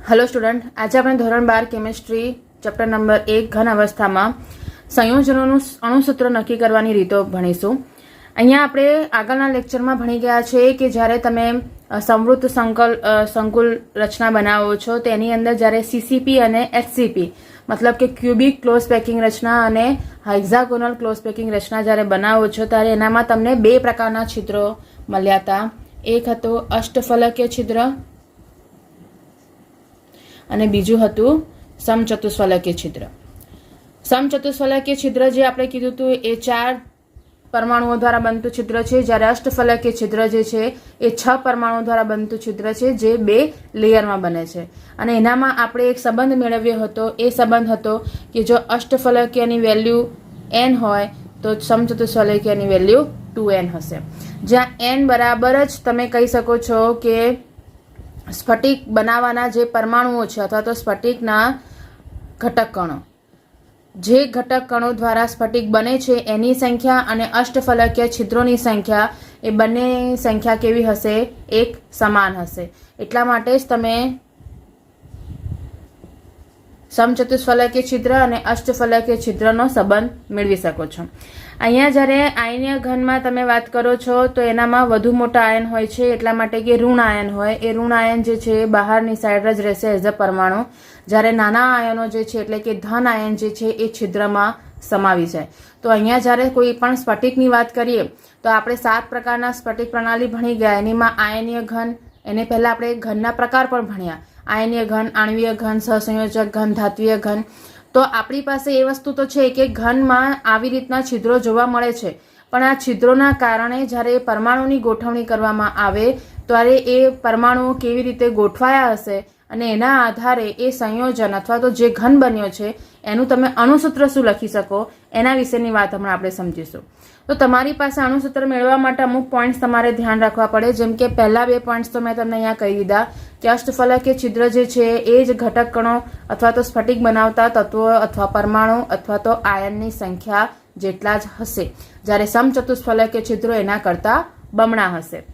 Hello student, आज આપણે ધોરણ 12 કેમિસ્ટ્રી ચેપ્ટર નંબર 1 ઘન અવસ્થામાં સંયોજનોનું અણુસૂત્ર નક્કી કરવાની રીતો ભણીશું। અહીંયા આપણે આગળના લેક્ચરમાં ભણી ગયા છે કે જ્યારે તમે સમવૃત્ત સંકુલ રચના બનાવો છો તેની અંદર જ્યારે સીસીપી અને એચસીપી મતલબ કે ક્યુબિક ક્લોઝ પેકિંગ રચના અને હેક્ઝાગોનલ ક્લોઝ પેકિંગ રચના જ્યારે બનાવો છો ત્યારે એનામાં તમને બે પ્રકારના છિદ્રો મળ્યા હતા। એક હતો અષ્ટફલકીય છિદ્ર અને બીજું હતું સમચતુષ્ફલકીય છિદ્ર। સમચતુષ્ફલકીય છિદ્ર જે આપણે કીધું હતું એ 4 પરમાણુઓ દ્વારા બનતું છિદ્ર છે, જ્યારે અષ્ટફલકીય છિદ્ર જે છે એ 6 પરમાણુઓ દ્વારા બનતું છિદ્ર છે જે 2 લેયરમાં બને છે। અને એનામાં આપણે એક સંબંધ મેળવ્યો હતો, એ સંબંધ હતો કે જો અષ્ટફલકીયની વેલ્યુ n હોય તો સમચતુષ્ફલકીયની વેલ્યુ 2n હશે, જ્યાં n બરાબર જ તમે કહી શકો છો કે સ્ફટિક બનાવવાના જે પરમાણુઓ છે અથવા તો સ્ફટિકના ઘટક કણો, જે ઘટક કણો દ્વારા સ્ફટિક બને છે એની સંખ્યા અને અષ્ટફલકીય છિદ્રોની સંખ્યા એ બંનેની સંખ્યા કેવી હશે? એક સમાન હશે। એટલા માટે જ તમે સમચતુષ્ફલકીય છિદ્ર અને અષ્ટફલકીય છિદ્રનો સંબંધ મેળવી શકો છો। અહીંયા જ્યારે આયનીય ઘનમાં તમે વાત કરો છો તો એનામાં વધુ મોટા આયન હોય છે, એટલા માટે કે ઋણ આયન હોય, એ ઋણ આયન જે છે એ બહારની સાઈડ જ રહેશે એઝ અ પરમાણુ, જ્યારે નાના આયનો જે છે એટલે કે ધન આયન જે છે એ છિદ્રમાં સમાવી જાય। તો અહીંયા જ્યારે કોઈ પણ સ્ફટિકની વાત કરીએ તો આપણે 7 પ્રકારના સ્ફટિક પ્રણાલી ભણી ગયા। એનીમાં આયનીય ઘન, એને પહેલા આપણે ઘનના પ્રકાર પણ ભણ્યા, આયનીય ઘન, આણ્વીય ઘન, સહસંયોજક ઘન, ધાત્વીય ઘન। તો આપણી પાસે એ વસ્તુ તો છે કે ઘનમાં આવી રીતના છિદ્રો જોવા મળે છે, પણ આ છિદ્રોના કારણે જ્યારે પરમાણુની ગોઠવણી કરવામાં આવે ત્યારે એ પરમાણુઓ કેવી રીતે ગોઠવાયા હશે અને એના આધારે એ સંયોજન અથવા તો જે ઘન બન્યો છે એનું તમે અણુસૂત્ર શું લખી શકો એના વિશેની વાત હમણાં આપણે સમજીશું। તો તમારી પાસે અણુસૂત્ર મેળવવા માટે અમુક પોઈન્ટ્સ તમારે ધ્યાન રાખવા પડે, જેમ કે પહેલા 2 પોઈન્ટ્સ તો મેં તમને અહીંયા કહી દીધા કે અષ્ટફલકીય છિદ્ર જે છે એ જ ઘટક કણો અથવા તો સ્ફટિક બનાવતા તત્વો અથવા પરમાણુ અથવા તો આયનની સંખ્યા જેટલા જ હશે, જ્યારે સમચતુષ્ફલકીય છિદ્રો એના કરતાં બમણા હશે।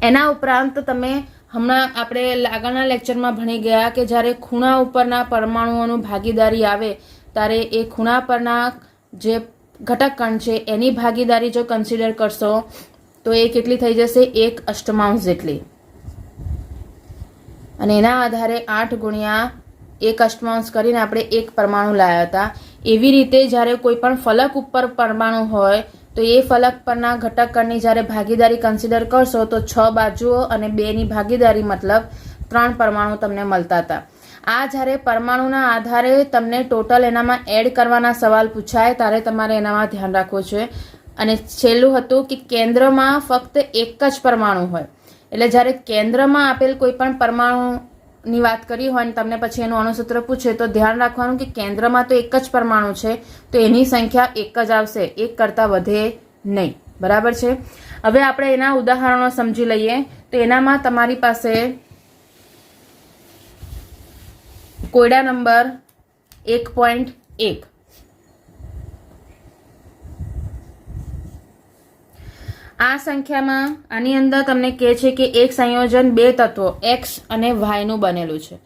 એના ઉપરાંત તમે હમણાં આપણે આગળના લેક્ચરમાં ભણી ગયા કે જ્યારે ખૂણા ઉપરના પરમાણુઓનું ભાગીદારી આવે ત્યારે એ ખૂણા પરના જે ઘટક કણ છે એની ભાગીદારી જો કન્સિડર કરશો તો એ કેટલી થઈ જશે? 1 અષ્ટમાંશ જેટલી, અને એના આધારે 8 ગુણ્યા 1 અષ્ટમાંશ કરીને આપણે 1 પરમાણુ લાવ્યા હતા। એવી રીતે જ્યારે કોઈ પણ ફલક ઉપર પરમાણુ હોય તો એ ફલક પરના ઘટક કણની જ્યારે ભાગીદારી કન્સિડર કરશો તો 6 બાજુઓ અને 2 ની ભાગીદારી મતલબ 3 પરમાણુ તમને મળતા હતા। આ જ્યારે પરમાણુના આધારે તમને ટોટલ એનામાં એડ કરવાના સવાલ પૂછાય ત્યારે તમારે એનામાં ધ્યાન રાખવું છે। અને છેલ્લું હતું કે કેન્દ્રમાં ફક્ત એક જ પરમાણુ હોય, એટલે જ્યારે કેન્દ્રમાં આપેલ કોઈ પણ પરમાણુની વાત કરી હોય ને તમને પછી એનું અણુસૂત્ર પૂછે તો ધ્યાન રાખવાનું કે કેન્દ્રમાં તો એક જ પરમાણુ છે તો એની સંખ્યા એક જ આવશે, એક કરતાં વધે નહીં, બરાબર છે। હવે આપણે એના ઉદાહરણો સમજી લઈએ। તો એનામાં તમારી પાસે કોયડા નંબર 1.1, આ સંખ્યામાં આની અંદર તમને કહે છે કે એક સંયોજન 2 તત્વો x અને y નું બનેલું છે,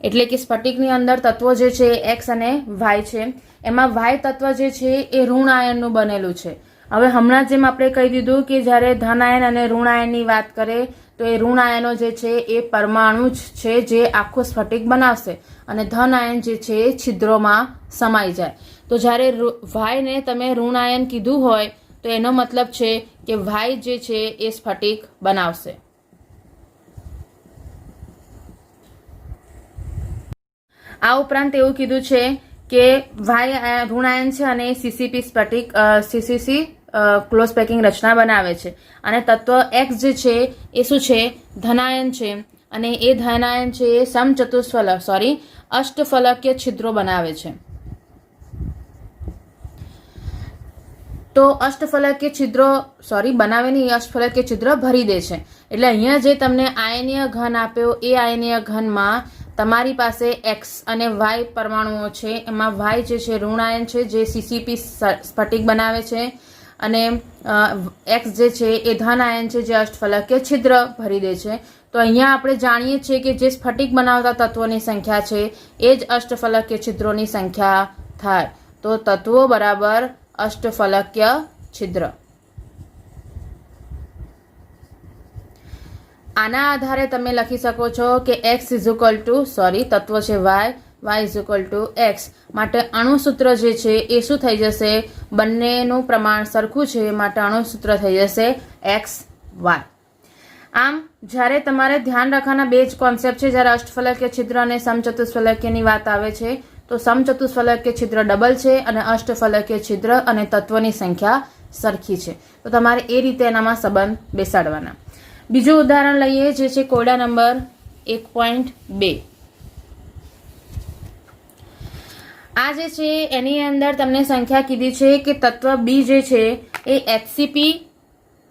એટલે કે સ્ફટિકની અંદર તત્વો જે છે x અને y છે, એમાં y તત્વ જે છે એ ઋણ આયનનું બનેલું છે। હવે હમણાં જેમ આપણે કહી દીધું કે જ્યારે ધન આયન અને ઋણ આયનની વાત કરે તો એ ઋણ આયનો જે છે એ પરમાણુ જ છે જે આખું સ્ફટિક બનાવશે અને ધન આયન જે છે એ છિદ્રોમાં સમાઈ જાય। તો જ્યારે y ને તમે ઋણ આયન કીધું હોય તો એનો મતલબ છે કે y જે છે એ સ્ફટિક બનાવશે। આ ઉપરાંત એવું કીધું છે કે y ઋણ આયન છે અને સીસીપી સ્ફટિક સીસીસી ક્લોઝ પેકિંગ રચના બનાવે છે, અને તત્વ x જે છે એ શું છે? ધનાયન છે, અને એ ધનાયન છે એ અષ્ટફલકીય છિદ્રો બનાવે છે। તો અષ્ટફલકીય છિદ્રો બનાવે નહીં, અષ્ટફલકીય છિદ્ર ભરી દે છે। એટલે અહીંયા જે તમને આયનીય ઘન આપ્યો એ આયનીય ઘનમાં તમારી પાસે x અને y પરમાણુઓ છે, એમાં y જે છે ઋણ આયન છે જે સીસીપી સ્ફટિક બનાવે છે, અને x જે છે એ ધન આયન છે જે અષ્ટફલકીય છિદ્ર ભરી દે છે। તો અહીંયા આપણે જાણીએ છીએ કે જે સ્ફટિક બનાવતા તત્વોની સંખ્યા છે એ જ અષ્ટફલકીય છિદ્રોની સંખ્યા થાય. તો તત્વો બરાબર અષ્ટફલકીય છિદ્ર. આના આધારે તમે લખી શકો છો કે x તત્વ છે y x માટે અણુસૂત્ર જે છે એ શું થઈ જશે? બંનેનું પ્રમાણ સરખું છે માટે અણુસૂત્ર થઈ જશે xy. આમ જ્યારે તમારે ધ્યાન રાખવાના બે જ કોન્સેપ્ટ છે જ્યારે અષ્ટફલકીય છિદ્ર અને સમચતુષ્ફલકીયની વાત આવે છે. તો સમચતુષ્ફલકીય છિદ્ર ડબલ છે અને અષ્ટફલકીય છિદ્ર અને તત્વોની સંખ્યા સરખી છે. તો તમારે એ રીતે એનામાં સંબંધ બેસાડવાના. બીજું ઉદાહરણ લઈએ જે છે કોયડા નંબર 1.2. આ જે છે એની અંદર તમને સંખ્યા કીધી છે કે તત્વ બી જે છે એ HCP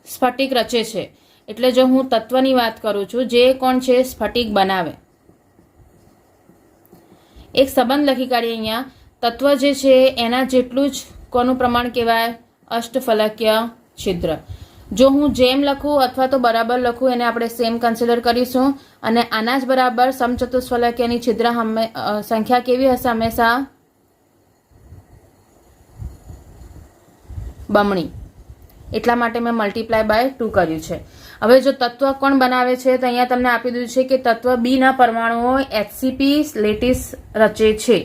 સ્ફટિક રચે છે. એટલે જો હું તત્વની વાત કરું છું જે કોણ છે સ્ફટિક બનાવે. એક સંબંધ લખી કાઢીએ અહીંયા. તત્વ જે છે એના જેટલું જ કોનું પ્રમાણ કહેવાય? અષ્ટફલકીય છિદ્ર. જો હું જેમ લખું અથવા તો બરાબર લખું એને આપણે સેમ કન્સિડર કરીશું અને આના જ બરાબર સમચતુષ્ફલકીયની છિદ્ર સંખ્યા કેવી હશે? હંમેશા બમણી. એટલા માટે મેં મલ્ટીપ્લાય બાય 2 કર્યું છે. હવે જો તત્વ કોણ બનાવે છે તો અહીંયા તમને આપી દીધું છે કે તત્વ બી ના પરમાણુઓ HCP લેટિસ રચે છે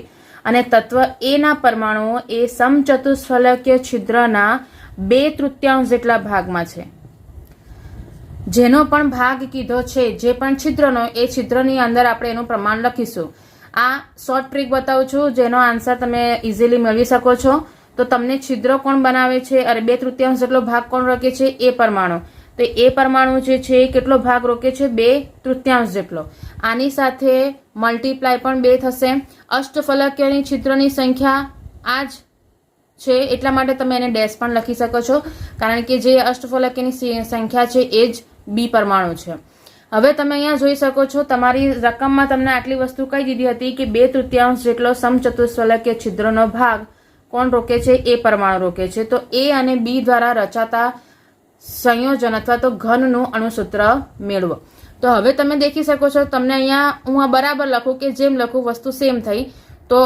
અને તત્વ એ ના પરમાણુઓ એ સમચતુષ્ફલકીય છિદ્રના 2/3 જેટલા ભાગમાં છે. જેનો પણ ભાગ કીધો છે જે પણ છિદ્રનો એ છિદ્રની અંદર આપણે એનું પ્રમાણ લખીશું. આ શોર્ટ ટ્રીક બતાવું છું જેનો આન્સર તમે ઇઝીલી મેળવી શકો છો. તો તમને છિદ્ર કોણ બનાવે છે અને 2/3 જેટલો ભાગ કોણ રોકે છે? એ પરમાણુ. તો એ પરમાણુ જે છે કેટલો ભાગ રોકે છે? 2/3 જેટલો. આની સાથે મલ્ટીપ્લાય પણ 2 થશે. અષ્ટફલકીયની છિદ્રની સંખ્યા આ જ છે એટલા માટે તમે એને ડેશ પણ લખી શકો છો કારણ કે જે અષ્ટફલકીયની સંખ્યા છે એ જ બી પરમાણુ છે. હવે તમે અહીંયા જોઈ શકો છો તમારી રકમમાં તમને આટલી વસ્તુ કહી દીધી હતી કે 2/3 જેટલો સમચતુષ્ફલકીય છિદ્રનો ભાગ કોણ રોકે છે? એ પરમાણુ રોકે છે. તો એ અને બી દ્વારા રચાતા સંયોજન અથવા તો ઘનનું અણુસૂત્ર મેળવો. તો હવે તમે દેખી શકો છો તમને અહીંયા હું આ બરાબર લખું કે જેમ લખું વસ્તુ સેમ થઈ. તો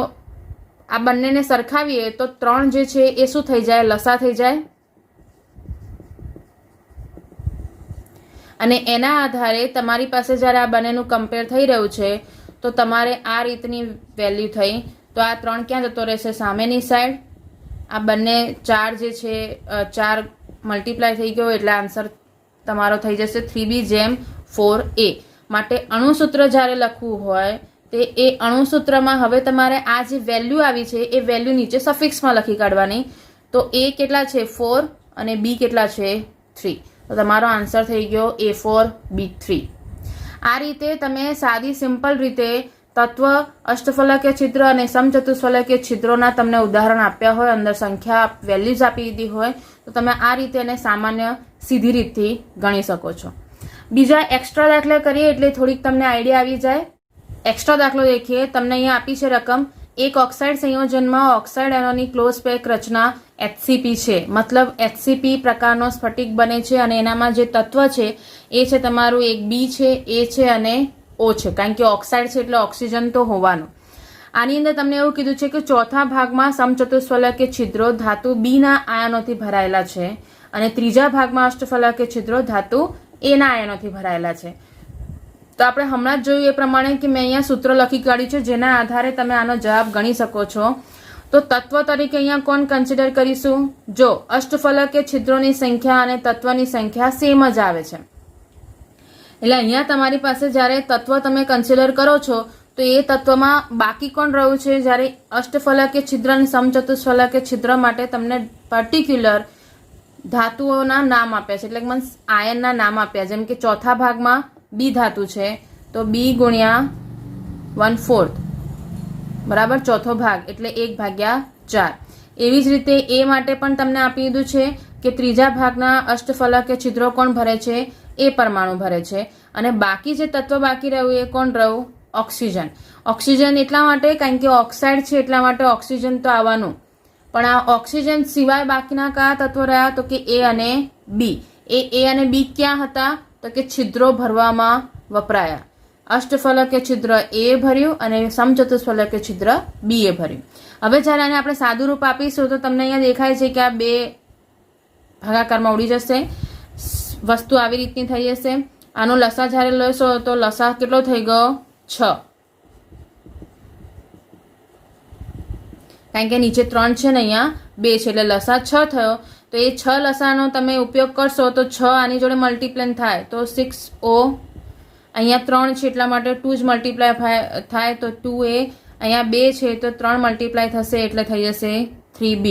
આ બંનેને સરખાવીએ તો 3 જે છે એ શું થઈ જાય? લસા થઈ જાય. અને એના આધારે તમારી પાસે જ્યારે આ બંનેનું કમ્પેર થઈ રહ્યું છે તો તમારે આ રીતની વેલ્યુ થઈ. તો આ 3 ક્યાં જતો રહેશે? સામેની સાઈડ. આ બંને 4 જે છે 4 મલ્ટીપ્લાય થઈ ગયો એટલે આન્સર તમારો થઈ જશે 3b/4a. માટે અણુસૂત્ર જ્યારે લખવું હોય તે એ અણુસૂત્રમાં હવે તમારે આ જે વેલ્યુ આવી છે એ વેલ્યુ નીચે સફિક્સમાં લખી કાઢવાની. તો એ કેટલા છે? 4 અને બી કેટલા છે? 3. તો તમારો આન્સર થઈ ગયો A4B3. આ રીતે તમે સાદી સિમ્પલ રીતે તત્વ, અષ્ટફલકીય છિદ્ર અને સમચતુષ્ફલકીય છિદ્રોના તમને ઉદાહરણ આપ્યા હોય, અંદર સંખ્યા વેલ્યુઝ આપી દીધી હોય તો તમે આ રીતે એને સામાન્ય સીધી રીતથી ગણી શકો છો. બીજા એક્સ્ટ્રા દાખલા કરીએ એટલે થોડીક તમને આઈડિયા આવી જાય. એક્સ્ટ્રા દાખલો દેખીએ. તમને અહીંયા આપી છે રકમ. એક ઓક્સાઇડ સંયોજનમાં ઓક્સાઇડ આયનોની ક્લોઝ પેક રચના HCP છે. મતલબ HCP પ્રકારનો સ્ફટિક બને છે અને એનામાં જે તત્વ છે એ છે તમારું એક બી છે, એ છે અને O છે. કારણ કે ઓક્સાઇડ છે એટલે ઓક્સિજન તો હોવાનું. આની અંદર તમને એવું કીધું છે કે ચોથા ભાગમાં સમચતુષ્ફલકીય છિદ્રો ધાતુ બી ના આયનોથી ભરાયેલા છે અને ત્રીજા ભાગમાં અષ્ટફલકીય છિદ્રો ધાતુ એ ના આયનોથી ભરાયેલા છે. તો આપણે હમણાં જ જોયું એ પ્રમાણે કે મેં અહીંયા સૂત્ર લખી કાઢ્યું છે જેના આધારે તમે આનો જવાબ ગણી શકો છો. તો તત્વ તરીકે અહીંયા કોણ કન્સિડર કરીશું? જો અષ્ટફલકીય છિદ્રોની સંખ્યા અને તત્વની સંખ્યા સેમ જ આવે છે એટલે અહીંયા તમારી પાસે જ્યારે તત્વ તમે કન્સિડર કરો છો તો એ તત્વમાં બાકી કોણ રહ્યું છે? જ્યારે અષ્ટફલકીય છિદ્ર અને સમચતુષ્ફલકીય છિદ્ર માટે તમને પર્ટિક્યુલર ધાતુઓના નામ આપ્યા છે એટલે મીન્સ આયનના નામ આપ્યા. જેમ કે ચોથા ભાગમાં બી ધાતુ છે તો બી ગુણ્યા 1/4 બરાબર ચોથો ભાગ એટલે 1/4. એવી જ રીતે એ માટે પણ તમને આપી દીધું છે કે ત્રીજા ભાગના અષ્ટફલકીય છિદ્રો કોણ ભરે છે? એ પરમાણુ ભરે છે. અને બાકી જે તત્વ બાકી રહ્યું એ કોણ રહ્યું? ઓક્સિજન. ઓક્સિજન એટલા માટે કારણ કે ઓક્સાઇડ છે એટલા માટે ઓક્સિજન તો આવવાનું, પણ આ ઓક્સિજન સિવાય બાકીના કયા તત્વો રહ્યા? તો કે એ અને બી. એ અને બી ક્યાં હતા? તો કે છિદ્રો ભરવામાં વપરાયા. અષ્ટફલકીય છિદ્ર એ ભર્યું અને સમચતુષ્ફલકીય છિદ્ર બી એ ભર્યું. હવે જ્યારે આને આપણે સાદું રૂપ આપીશું તો તમને અહીંયા દેખાય છે કે આ બે ભાગાકારમાં ઉડી જશે, વસ્તુ આવી રીતની થઈ જશે. આનો લસા જ્યારે લેશો તો લસા કેટલો થઈ ગયો? 6, કારણ કે નીચે 3 છે ને અહીંયા 2 છે એટલે લસા 6 થયો. તો એ 6 લસાનો તમે ઉપયોગ કરશો તો 6 આની જોડે મલ્ટીપ્લાય થાય તો 6O, અહીંયા 3 છે એટલા માટે 2 જ મલ્ટીપ્લાય થાય તો 2A, અહીંયા 2 છે તો 3 મલ્ટીપ્લાય થશે એટલે થઈ જશે 3B.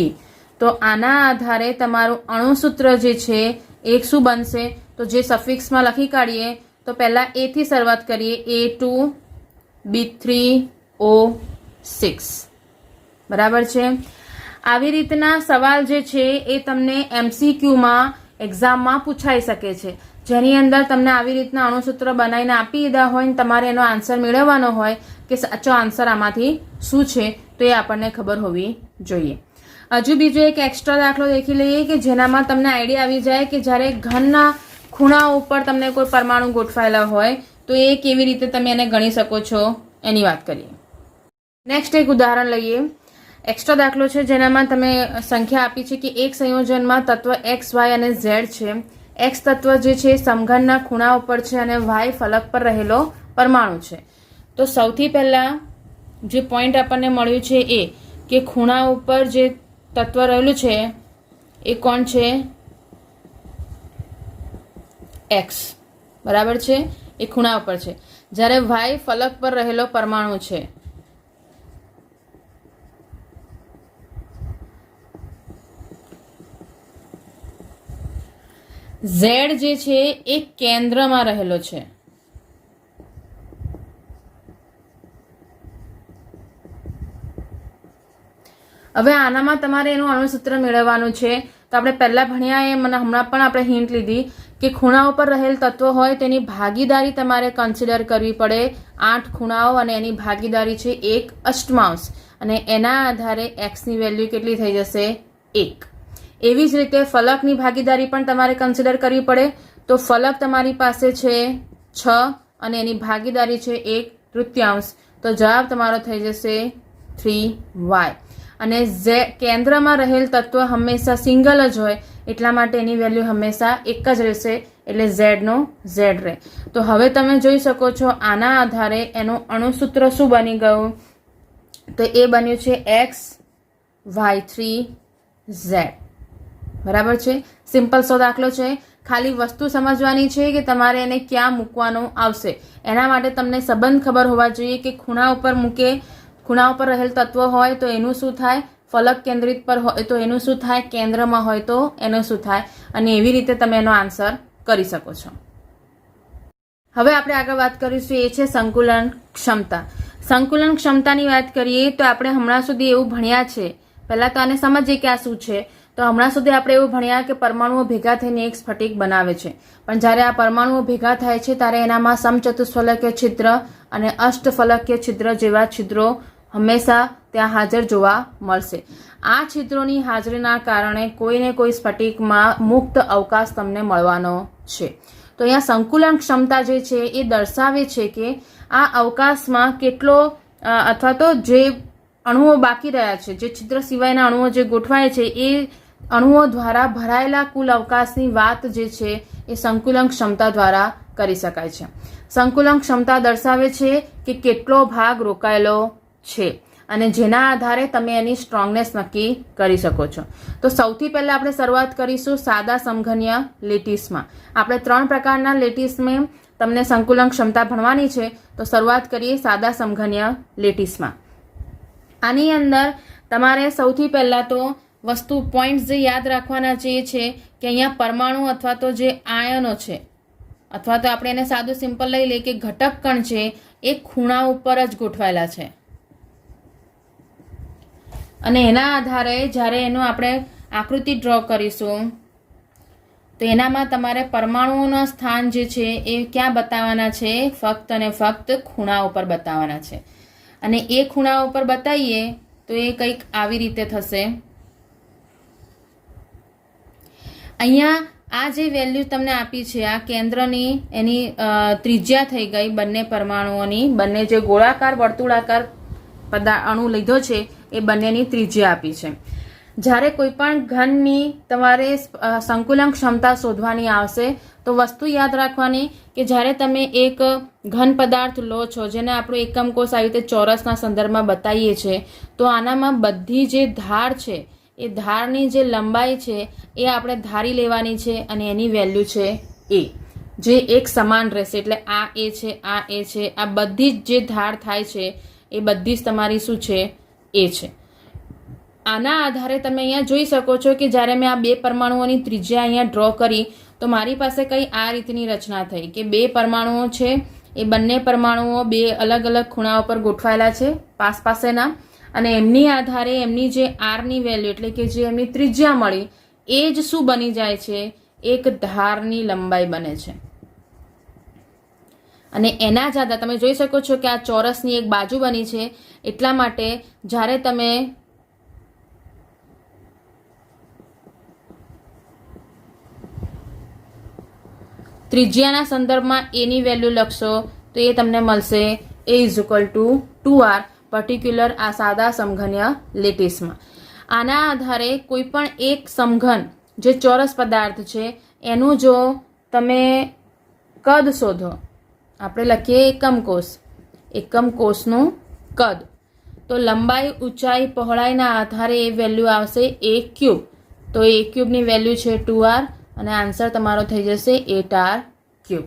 તો આના આધારે તમારું અણુસૂત્ર જે છે એ શું બનશે? તો જે સફિક્સમાં લખી કાઢીએ તો પહેલાં A થી શરૂઆત કરીએ, A2B3O6. બરાબર છે. આવી રીતના સવાલ જે છે એ તમને MCQમાં એક્ઝામમાં પૂછાઈ શકે છે, જેની અંદર તમને આવી રીતના અણુસૂત્ર બનાવીને આપી દીધા હોય ને તમારે એનો આન્સર મેળવવાનો હોય કે સાચો આન્સર આમાંથી શું છે તો એ આપણને ખબર હોવી જોઈએ. હજુ બીજો એક એક્સ્ટ્રા દાખલો દેખી લઈએ કે જેનામાં તમને આઈડિયા આવી જાય કે જ્યારે ઘનના ખૂણાઓ ઉપર તમને કોઈ પરમાણુ ગોઠવાયેલા હોય તો એ કેવી રીતે તમે એને ગણી શકો છો એની વાત કરીએ. નેક્સ્ટ એક ઉદાહરણ લઈએ. એક્સ્ટ્રા દાખલો છે જેનામાં તમે સંખ્યા આપી છે કે એક સંયોજનમાં તત્વ x, y અને z છે. x તત્વ જે છે સમઘનના ખૂણા ઉપર છે અને y ફલક પર રહેલો પરમાણુ છે. તો સૌથી પહેલા જે પોઈન્ટ આપણને મળ્યું છે એ કે ખૂણા ઉપર જે તત્વ રહેલું છે એ કોણ છે? x. બરાબર છે, એ ખૂણા ઉપર છે. જ્યારે y ફલક પર રહેલો પરમાણુ છે. z જે છે એ કેન્દ્રમાં રહેલો છે. હવે આનામાં તમારે એનું અણુસૂત્ર મેળવવાનું છે. તો આપણે પહેલા ભણ્યા એ મને હમણાં પણ આપણે હિન્ટ લીધી કે ખૂણા ઉપર રહેલ તત્વ હોય તેની ભાગીદારી તમારે કન્સિડર કરવી પડે. 8 ખૂણાઓ અને એની ભાગીદારી છે 1 અષ્ટમાંશ અને એના આધારે x ની વેલ્યુ કેટલી થઈ જશે? 1. એવી જ રીતે ફલકની ભાગીદારી પણ તમારે કન્સિડર કરવી પડે. તો ફલક તમારી પાસે છે 6 અને એની ભાગીદારી છે 1/3. તો જવાબ તમારો થઈ જશે 3y. અને કેન્દ્રમાં રહેલ તત્વ હંમેશા સિંગલ જ હોય એટલા માટે એની વેલ્યુ હંમેશા 1 જ રહેશે એટલે z નો z રહે. તો હવે તમે જોઈ શકો છો આના આધારે એનું અણુસૂત્ર શું બની ગયું? તો એ બન્યું છે xy3z. બરાબર છે. સિમ્પલ સો દાખલો છે. ખાલી વસ્તુ સમજવાની છે કે તમારે એને ક્યાં મૂકવાનું આવશે. એના માટે તમને સંબંધ ખબર હોવા જોઈએ કે ખૂણા ઉપર રહેલ તત્વ હોય તો એનું શું થાય, ફલક કેન્દ્રિત પર હોય તો એનું શું થાય, કેન્દ્રમાં હોય તો એનું શું થાય, અને એવી રીતે તમે એનો આન્સર કરી શકો છો. હવે આપણે આગળ વાત કરીશું એ છે સંકુલન ક્ષમતા. સંકુલન ક્ષમતાની વાત કરીએ તો આપણે હમણાં સુધી એવું ભણ્યા છે, પહેલા તો આને સમજીએ કે આ શું છે. તો હમણાં સુધી આપણે એવું ભણ્યા કે પરમાણુઓ ભેગા થઈને એક સ્ફટિક બનાવે છે, પણ જ્યારે આ પરમાણુઓ ભેગા થાય છે ત્યારે એનામાં સમચતુષ્ફલકીય છિદ્ર અને અષ્ટફલકીય છિદ્ર જેવા છિદ્રો હંમેશા ત્યાં હાજર જોવા મળશે. આ છિદ્રોની હાજરીના કારણે કોઈને કોઈ સ્ફટિકમાં મુક્ત અવકાશ તમને મળવાનો છે. તો અહીંયા સંકુલન ક્ષમતા જે છે એ દર્શાવે છે કે આ અવકાશમાં કેટલો અથવા તો જે અણુઓ બાકી રહ્યા છે, જે છિદ્ર સિવાયના અણુઓ જે ગોઠવાય છે એ અણુઓ દ્વારા ભરાયેલા કુલ અવકાશની વાત જે છે એ સંકુલન ક્ષમતા દ્વારા કરી શકાય છે. સંકુલન ક્ષમતા દર્શાવે છે કે કેટલો ભાગ રોકાયેલો છે અને જેના આધારે તમે એની સ્ટ્રોંગનેસ નક્કી કરી શકો છો. તો સૌથી પહેલા આપણે શરૂઆત કરીશું સાદા સમઘનીય લેટીસમાં. આપણે 3 પ્રકારના લેટીસમાં તમને સંકુલન ક્ષમતા ભણવાની છે. તો શરૂઆત કરીએ સાદા સમઘનીય લેટીસમાં. આની અંદર તમારે સૌથી પહેલા તો વસ્તુ પોઈન્ટ્સ જે યાદ રાખવાના છે એ છે કે અહીંયા પરમાણુ અથવા તો જે આયનો છે અથવા તો આપણે એને સાદું સિમ્પલ લઈ લઈએ કે ઘટક કણ છે એ ખૂણા ઉપર જ ગોઠવાયેલા છે અને એના આધારે જ્યારે એનું આપણે આકૃતિ ડ્રો કરીશું તો એનામાં તમારે પરમાણુઓના સ્થાન જે છે એ ક્યાં બતાવવાના છે? ફક્ત અને ફક્ત ખૂણા ઉપર બતાવવાના છે. અને એ ખૂણા ઉપર બતાવીએ તો એ કંઈક આવી રીતે થશે. અહીંયા આ જે વેલ્યુ તમને આપી છે આ કેન્દ્રની એની ત્રિજ્યા થઈ ગઈ બંને પરમાણુઓની, બંને જે ગોળાકાર વર્તુળાકાર અણુ લીધો છે એ બંનેની ત્રિજ્યા આપી છે. જ્યારે કોઈ પણ ઘનની તમારે સંકુલન ક્ષમતા શોધવાની આવશે તો વસ્તુ યાદ રાખવાની કે જ્યારે તમે એક ઘન પદાર્થ લો છો, જેને આપણું એકમ કોષ આવી રીતે ચોરસના સંદર્ભમાં બતાવીએ છીએ, તો આનામાં બધી જે ધાર છે એ ધારની જે લંબાઈ છે એ આપણે ધારી લેવાની છે અને એની વેલ્યુ છે એ, જે એક સમાન રહેશે. એટલે આ એ છે, આ એ છે, આ બધી જ જે ધાર થાય છે એ બધી જ તમારી શું છે એ છે. આના આધારે તમે અહીંયા જોઈ શકો છો કે જ્યારે મેં આ બે પરમાણુઓની ત્રિજ્યા અહીંયા ડ્રો કરી તો મારી પાસે કઈ આ રીતની રચના થઈ કે બે પરમાણુઓ છે, એ બંને પરમાણુઓ બે અલગ અલગ ખૂણાઓ પર ગોઠવાયેલા છે પાસેના, અને એમની આધારે એમની જે આરની વેલ્યુ એટલે કે જે એમની ત્રિજ્યા મળી એ જ શું બની જાય છે, એક ધારની લંબાઈ બને છે. અને એના જ આધારે તમે જોઈ શકો છો કે આ ચોરસની એક બાજુ બની છે. એટલા માટે જ્યારે તમે ત્રિજ્યાના સંદર્ભમાં એની વેલ્યુ લખશો તો એ તમને મળશે a = 2r પર્ટિક્યુલર આ સાદા સમઘનીય લેટીસમાં. આના આધારે કોઈ પણ એક સમઘન જે ચોરસ પદાર્થ છે એનું જો તમે કદ શોધો, આપણે લખીએ એકમ કોષનું કદ, તો લંબાઈ, ઊંચાઈ, પહોળાઈના આધારે એ વેલ્યુ આવશે a³. તો a³ વેલ્યુ છે 2r અને આન્સર તમારો થઈ જશે 8r³.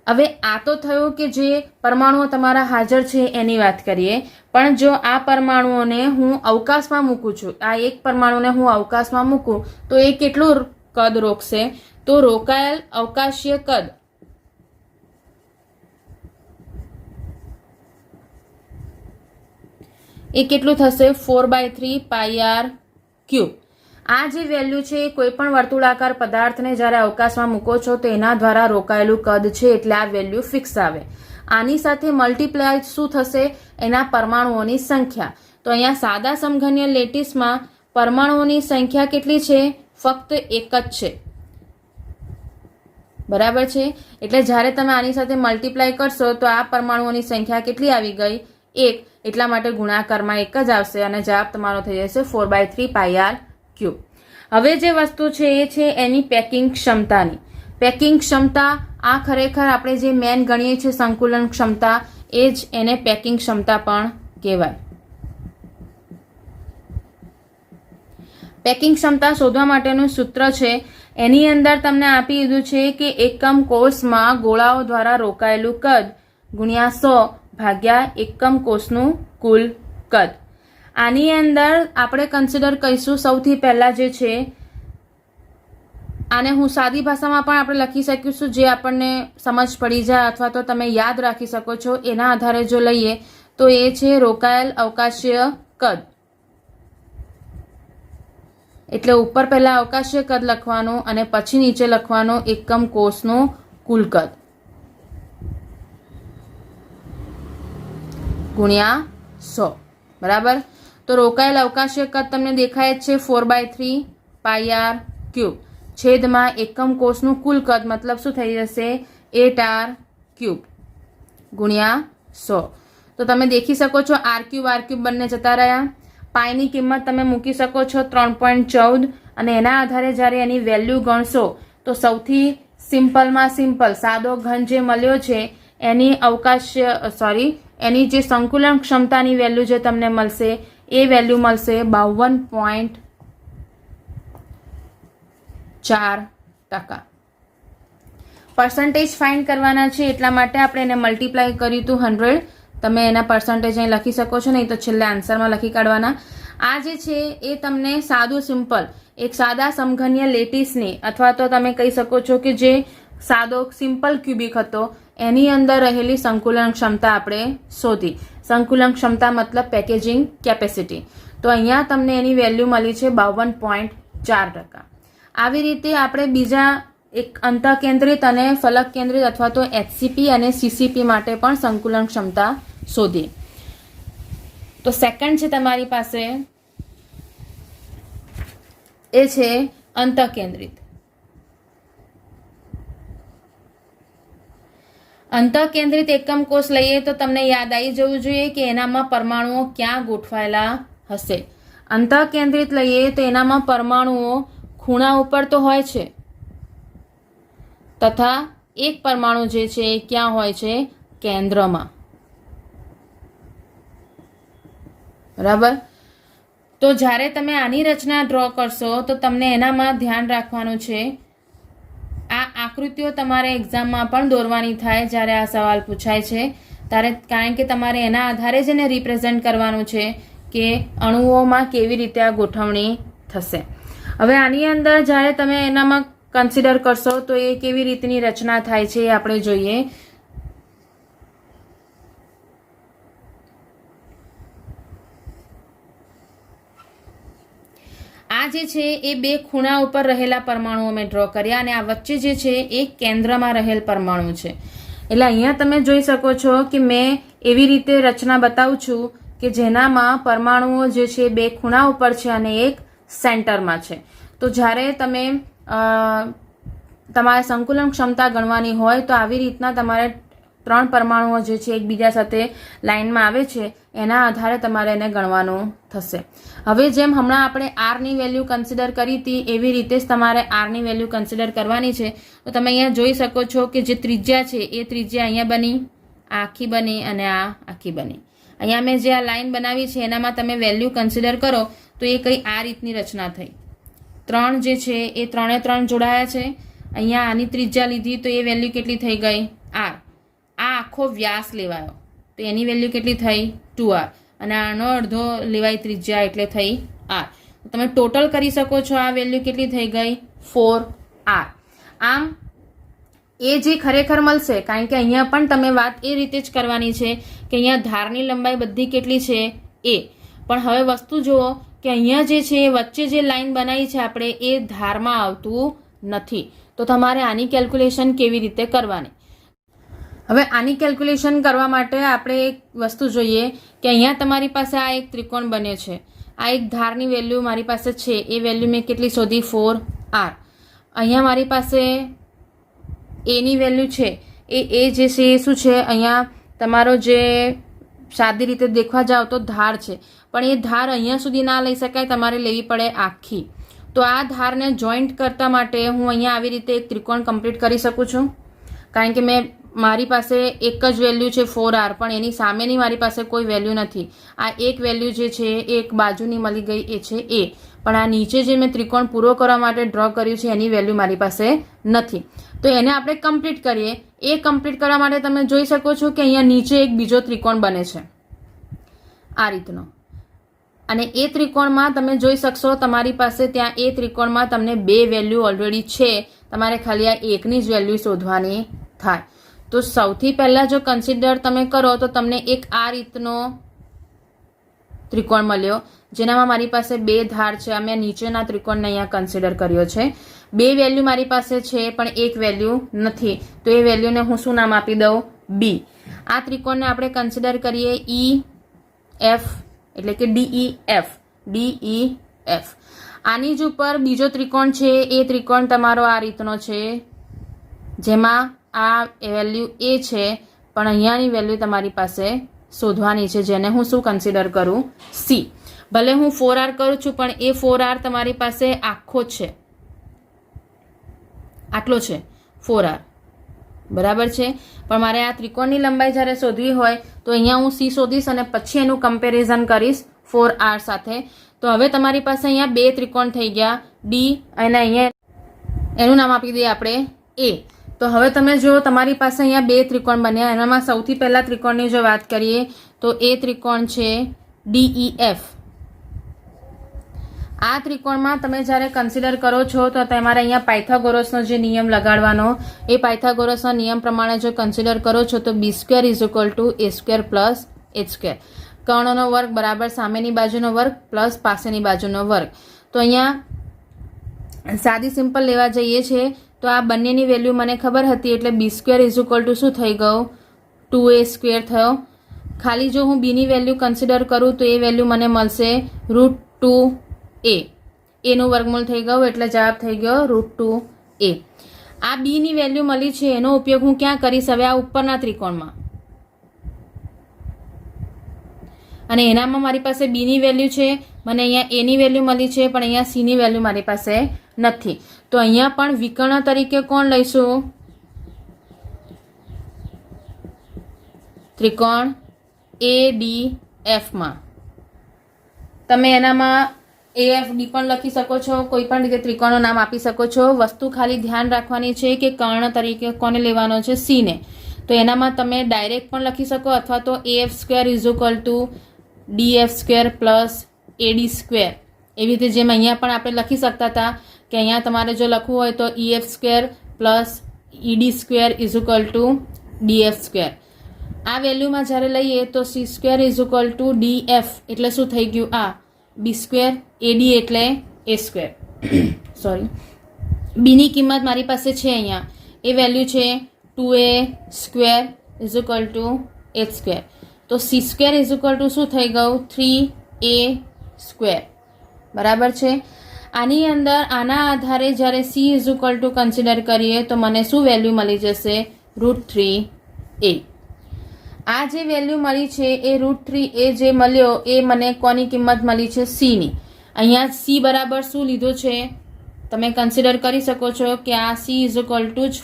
હવે આ તો થયું કે જે પરમાણુઓ તમારા હાજર છે એની વાત કરીએ, પણ જો આ પરમાણુઓને હું અવકાશમાં મૂકું છું, આ એક પરમાણુને હું અવકાશમાં મૂકું તો એ કેટલું કદ રોકશે, તો રોકાયેલ અવકાશીય કદ એ કેટલું થશે 4/3πr³. આ જે વેલ્યુ છે એ કોઈ પણ વર્તુળાકાર પદાર્થને જ્યારે અવકાશમાં મૂકો છો તો એના દ્વારા રોકાયેલું કદ છે, એટલે આ વેલ્યુ ફિક્સ આવે. આની સાથે મલ્ટીપ્લાય શું થશે, એના પરમાણુઓની સંખ્યા. તો અહીંયા સાદા સમઘનીય લેટીસમાં પરમાણુઓની સંખ્યા કેટલી છે, ફક્ત એક જ છે, બરાબર છે. એટલે જ્યારે તમે આની સાથે મલ્ટીપ્લાય કરશો તો આ પરમાણુઓની સંખ્યા કેટલી આવી ગઈ, 1. એટલા માટે ગુણાકારમાં એક જ આવશે અને જવાબ તમારો થઈ જશે 4/3πr³. હવે જે વસ્તુ છે એ છે એની પેકિંગ ક્ષમતાની. પેકિંગ ક્ષમતા આ ખરેખર આપણે જે મેન ગણીએ છીએ સંકુલન ક્ષમતા, એ જ એને પેકિંગ ક્ષમતા પણ કહેવાય. પેકિંગ ક્ષમતા શોધવા માટેનું સૂત્ર છે, એની અંદર તમને આપી દીધું છે કે એકમ કોષમાં ગોળાઓ દ્વારા રોકાયેલું કદ ગુણ્યા 100 ભાગ્યા એકમ કોષનું કુલ કદ. આની અંદર આપણે કન્સિડર કરીશું સૌથી પહેલા જે છે, આને હું સાદી ભાષામાં પણ આપણે લખી શકીશું જે આપણને સમજ પડી જાય અથવા તો તમે યાદ રાખી શકો છો. એના આધારે જો લઈએ તો એ છે રોકાયેલ અવકાશીય કદ. એટલે ઉપર પહેલા અવકાશીય કદ લખવાનું અને પછી નીચે લખવાનું એકમ કોષનું કુલ કદ ગુણ્યા 100, બરાબર. તો રોકાયેલ અવકાશીય કદ તમને દેખાય જ છે 4/3πr³ છેદમાં એકમ કોષનું કુલ કદ મતલબ શું થઈ જશે 8r³ ગુણ્યા 100. તો તમે દેખી શકો છો r³ બંને જતા રહ્યા. પાઈની કિંમત તમે મૂકી શકો છો 3.14 અને એના આધારે જ્યારે એની વેલ્યુ ગણશો તો સૌથી સિમ્પલમાં સિમ્પલ સાદો ઘન જે મળ્યો છે એની જે સંકુલન ક્ષમતાની વેલ્યુ જે તમને મળશે એ વેલ્યુ મળશે 52.4%. પર્સન્ટેજ ફાઇન્ડ કરવાના છે એટલા માટે આપણે એને મલ્ટીપ્લાય કર્યું હતું 100. તમે એના પર્સન્ટેજ અહીં લખી શકો છો, નહીં તો છેલ્લે આન્સરમાં લખી કાઢવાના. આ જે છે એ તમને સાદું સિમ્પલ એક સાદા સમઘનીય લેટીસની અથવા તો તમે કહી શકો છો કે જે સાદો સિમ્પલ ક્યુબિક હતો એની અંદર રહેલી સંકુલન ક્ષમતા આપણે શોધી. સંકુલન ક્ષમતા મતલબ પેકેજિંગ કેપેસિટી. તો અહીંયા તમને એની વેલ્યુ મળી છે 52.4%. આવી રીતે આપણે બીજા એક અંતઃકેન્દ્રિત અને ફલક કેન્દ્રિત અથવા તો HCP અને CCP માટે પણ સંકુલન ક્ષમતા શોધી. તો સેકન્ડ છે તમારી પાસે એ છે અંતઃકેન્દ્રિત. અંતઃકેન્દ્રિત એકમ કોષ લઈએ તો તમને યાદ આવી જવું જોઈએ કે એનામાં પરમાણુઓ ક્યાં ગોઠવાયેલા હશે. અંતઃકેન્દ્રિત લઈએ તો એનામાં પરમાણુઓ ખૂણા ઉપર તો હોય છે, તથા એક પરમાણુ જે છે એ ક્યાં હોય છે? કેન્દ્રમાં. બરાબર. તો જ્યારે તમે આની રચના ડ્રો કરશો તો તમને એનામાં ધ્યાન રાખવાનું છે, આ આકૃતિઓ તમારે એક્ઝામમાં પણ દોરવાની થાય જ્યારે આ સવાલ પૂછાય છે ત્યારે, કારણ કે તમારે એના આધારે જ એને રિપ્રેઝેન્ટ કરવાનું છે કે અણુઓમાં કેવી રીતે આ ગોઠવણી થશે. હવે આની અંદર જ્યારે તમે એનામાં કન્સિડર કરશો તો એ કેવી રીતની રચના થાય છે એ આપણે જોઈએ. આ જે છે એ બે ખૂણા ઉપર રહેલા પરમાણુઓ મેં ડ્રો કર્યા અને આ વચ્ચે જે છે એ કેન્દ્રમાં રહેલ પરમાણુ છે. એટલે અહીંયા તમે જોઈ શકો છો કે મેં એવી રીતે રચના બતાવું છું કે જેનામાં પરમાણુઓ જે છે બે ખૂણા ઉપર છે અને એક સેન્ટરમાં છે. તો જ્યારે તમે તમારે સંકુલન ક્ષમતા ગણવાની હોય તો આવી રીતના તમારે ત્રણ પરમાણુઓ જે છે એકબીજા સાથે લાઇનમાં આવે છે એના આધારે તમારે એને ગણવાનું થશે. હવે જેમ હમણાં આપણે આરની વેલ્યુ કન્સિડર કરી હતી એવી રીતે જ તમારે આરની વેલ્યુ કન્સિડર કરવાની છે. તો તમે અહીંયા જોઈ શકો છો કે જે ત્રિજ્યા છે એ ત્રિજ્યા અહીંયા બની, આ આખી બની અને આ આખી બની. અહીંયા મેં જે આ લાઇન બનાવી છે એનામાં તમે વેલ્યુ કન્સિડર કરો તો એ કંઈ આ રીતની રચના થઈ. ત્રણ જે છે એ ત્રણે ત્રણ જોડાયા છે. અહીંયા આની ત્રિજ્યા લીધી તો એ વેલ્યુ કેટલી થઈ ગઈ? આર. આ આખો વ્યાસ લેવાયો તો એની વેલ્યુ કેટલી થઈ? 2r. અને આનો અડધો લેવાય ત્રિજ્યા એટલે થઈ r. તમે ટોટલ કરી શકો છો આ વેલ્યુ કેટલી થઈ ગઈ? 4r. આમ એ જે ખરેખર મળશે, કારણ કે અહીંયા પણ તમે વાત એ રીતે જ કરવાની છે કે અહીંયા ધારની લંબાઈ બધી કેટલી છે? a. પણ હવે વસ્તુ જુઓ કે અહીંયા જે છે વચ્ચે જે લાઈન બનાવી છે આપણે એ ધારમાં આવતું નથી. તો તમારે આની કેલ્ક્યુલેશન કેવી રીતે કરવાની? હવે આની કેલ્ક્યુલેશન કરવા માટે આપણે એક વસ્તુ જોઈએ કે અહીંયા તમારી પાસે આ એક ત્રિકોણ બન્યો છે. આ એક ધારની વેલ્યુ મારી પાસે છે, એ વેલ્યુ મેં કેટલી શોધી? 4r. અહીંયા મારી પાસે એની વેલ્યુ છે, એ જે છે એ શું છે? અહીંયા તમારો જે સાદી રીતે દેખવા જાવ તો ધાર છે, પણ એ ધાર અહીંયા સુધી ના લઈ શકાય, તમારે લેવી પડે આખી. તો આ ધારને જોઈન્ટ કરતા માટે હું અહીંયા આવી રીતે એક ત્રિકોણ કમ્પ્લીટ કરી શકું છું, કારણ કે મેં મારી પાસે એક જ વેલ્યુ છે 4r, પણ એની સામેની મારી પાસે કોઈ વેલ્યુ નથી. આ એક વેલ્યુ જે છે એક બાજુની મળી ગઈ એ છે a, પણ આ નીચે જે મેં ત્રિકોણ પૂરો કરવા માટે ડ્રો કર્યું છે એની વેલ્યુ મારી પાસે નથી. તો એને આપણે કમ્પ્લીટ કરીએ. એ કમ્પ્લીટ કરવા માટે તમે જોઈ શકો છો કે અહીંયા નીચે એક બીજો ત્રિકોણ બને છે આ રીતનો, અને એ ત્રિકોણમાં તમે જોઈ શકશો તમારી પાસે ત્યાં એ ત્રિકોણમાં તમને બે વેલ્યુ ઓલરેડી છે, તમારે ખાલી આ એકની જ વેલ્યુ શોધવાની થાય. તો સૌથી પહેલાં જો કન્સિડર તમે કરો તો તમને એક આ રીતનો ત્રિકોણ મળ્યો જેનામાં મારી પાસે બે ધાર છે. અમે નીચેના ત્રિકોણને અહીંયા કન્સિડર કર્યો છે. બે વેલ્યુ મારી પાસે છે પણ એક વેલ્યુ નથી, તો એ વેલ્યુને હું શું નામ આપી દઉં? b. આ ત્રિકોણને આપણે કન્સિડર કરીએ EF, એટલે કે DEF. આની જ ઉપર બીજો ત્રિકોણ છે, એ ત્રિકોણ તમારો આ રીતનો છે જેમાં આ વેલ્યુ a છે, પણ અહીંયાની વેલ્યુ તમારી પાસે શોધવાની છે, જેને હું શું કન્સિડર કરું? c. ભલે હું 4r કરું છું પણ એ 4r તમારી પાસે આખો છે, આટલો છે 4r, બરાબર છે. પણ મારે આ ત્રિકોણની લંબાઈ જ્યારે શોધવી હોય તો અહીંયા હું c શોધીશ અને પછી એનું કમ્પેરિઝન કરીશ 4r સાથે. તો હવે તમારી પાસે અહીંયા બે ત્રિકોણ થઈ ગયા d, અને અહીંયા એનું નામ આપી દઈએ આપણે a. તો હવે તમે જો તમારી પાસે અહીંયા બે ત્રિકોણ બન્યા. એનામાં સૌથી પહેલા ત્રિકોણની જો વાત કરીએ તો એ ત્રિકોણ છે DEF. આ ત્રિકોણમાં તમે જ્યારે કન્સિડર કરો છો તો તમારે અહીંયા પાયથાગોરસનો જે નિયમ લગાડવાનો, એ પાયથાગોરસના નિયમ પ્રમાણે જો કન્સિડર કરો છો તો b² = a² + h². કર્ણનો વર્ગ બરાબર સામેની બાજુનો વર્ગ પ્લસ પાસેની બાજુનો વર્ગ. તો અહીંયા સાદી સિમ્પલ લેવા જઈએ છીએ તો આ બંનેની વેલ્યુ મને ખબર હતી, એટલે b² = શું થઈ ગયું? 2a² થયો. ખાલી જો હું bની વેલ્યુ કન્સિડર કરું તો એ વેલ્યુ મને મળશે √2a. એનું વર્ગમૂળ થઈ ગયું એટલે જવાબ થઈ ગયો √2a. આ બીની વેલ્યુ મળી છે એનો ઉપયોગ હું ક્યાં કરીશ હવે આ ઉપરના ત્રિકોણમાં, અને એનામાં મારી પાસે બીની વેલ્યુ છે, મને અહીંયા એની વેલ્યુ મળી છે, પણ અહીંયા સીની વેલ્યુ મારી પાસે નથી. તો અહીંયા પણ વિકર્ણ તરીકે કોણ લઈશું? ત્રિકોણ ADF માં તમે એનામાં AFD પણ લખી શકો છો, કોઈ પણ રીતે ત્રિકોણનું નામ આપી શકો છો. વસ્તુ ખાલી ધ્યાન રાખવાની છે કે કર્ણ તરીકે કોને લેવાનો છે? C ને. તો એનામાં તમે ડાયરેક્ટ પણ લખી શકો અથવા તો AF² = DF² પ્લસ AD², એવી રીતે જેમ અહીંયા પણ આપણે લખી શકતા હતા કે અહીંયા તમારે જો લખવું હોય તો EF² પ્લસ ED² = DF². આ વેલ્યુમાં જ્યારે લઈએ તો C² = DF એટલે શું થઈ ગયું? આ B² AD એટલે A². સોરી, બીની કિંમત મારી પાસે છે અહીંયા, એ વેલ્યુ છે 2A² = H². તો C² = શું થઈ ગયું? 3A². બરાબર છે. આની અંદર આના આધારે જ્યારે C = કન્સિડર કરીએ તો મને શું વેલ્યુ મળી જશે? √3A. આ જે વેલ્યુ મળી છે એ √3A જે મળ્યો એ મને કોની કિંમત મળી છે? C ની. અહીંયા C બરાબર શું લીધો છે તમે કન્સિડર કરી શકો છો કે આ C =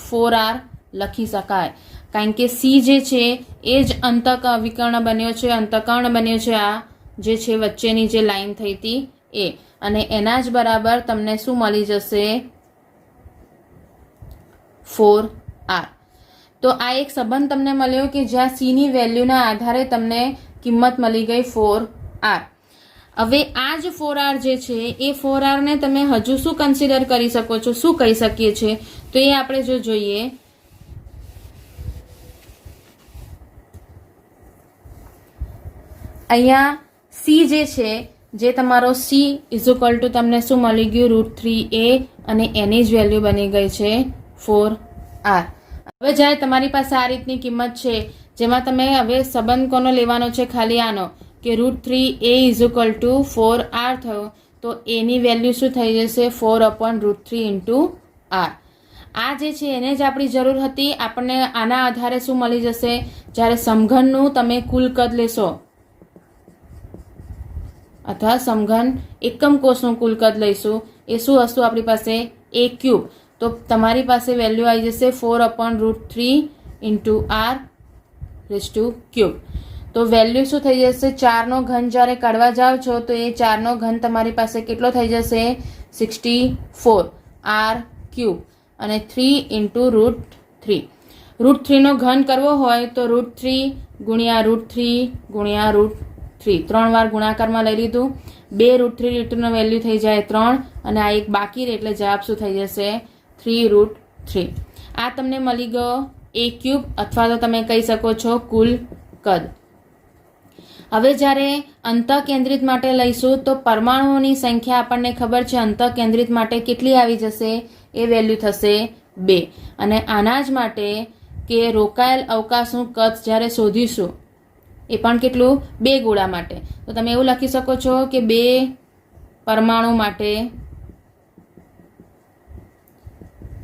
4R લખી શકાય, કારણ કે C જે છે એ જ વિકર્ણ બન્યો છે, અંતઃકર્ણ બન્યો છે, આ જે છે વચ્ચેની જે લાઈન થઈ હતી એ, અને એના જ બરાબર તમને શું મળી જશે? 4R. તો આ એક સંબંધ તમને મળ્યો કે જ્યાં C ની વેલ્યુના આધારે તમને કિંમત મળી ગઈ 4R. હવે આ જ 4R જે છે એ 4R ને તમે હજુ શું કન્સિડર કરી શકો છો, શું કહી શકીએ છીએ? તો એ આપણે જો જોઈએ, અહીંયા C જે છે, જે તમારો C = તમને શું મળી ગયું? √3A, અને એની જ વેલ્યુ બની ગઈ છે 4R. હવે જ્યારે તમારી પાસે આ રીતની કિંમત છે જેમાં તમે હવે સંબંધ કોનો લેવાનો છે? ખાલી આનો, કે √3A = 4R થયો, તો એની વેલ્યુ શું થઈ જશે? 4/√3 × R. આ જે છે એને જ આપણી જરૂર હતી. આપણને આના આધારે શું મળી જશે? જ્યારે સમઘનનું તમે કુલ કદ લેશો અથવા સમઘન એકમ કોષનું કુલ કદ લઈશું, એ શું હશે આપણી પાસે? A³. તો તમારી પાસે વેલ્યુ આવી જશે 4/√3 × R³. તો વેલ્યુ શું થઈ જશે? 4નો ઘન જ્યારે કાઢવા જાઓ છો તો એ 4નો ઘન તમારી પાસે કેટલો થઈ જશે? 64 R³, અને 3 × √3. √3નો ઘન કરવો હોય તો √3 × √3 × √3, 3 વાર ગુણાકારમાં લઈ લીધું. 2 √3 વેલ્યુ થઈ જાય 3, અને આ એક બાકી રહે એટલે જવાબ શું થઈ જશે? 3√3. આ તમને મળી ગયો A³, અથવા તો તમે કહી શકો છો કુલ કદ. હવે જ્યારે અંતઃકેન્દ્રિત માટે લઈશું તો પરમાણુઓની સંખ્યા આપણને ખબર છે અંતઃકેન્દ્રિત માટે કેટલી આવી જશે? એ વેલ્યુ થશે 2. અને આના જ માટે કે રોકાયેલ અવકાશનું કદ જ્યારે શોધીશું એ પણ કેટલું? 2 ગોળા માટે. તો તમે એવું લખી શકો છો કે 2 પરમાણુ માટે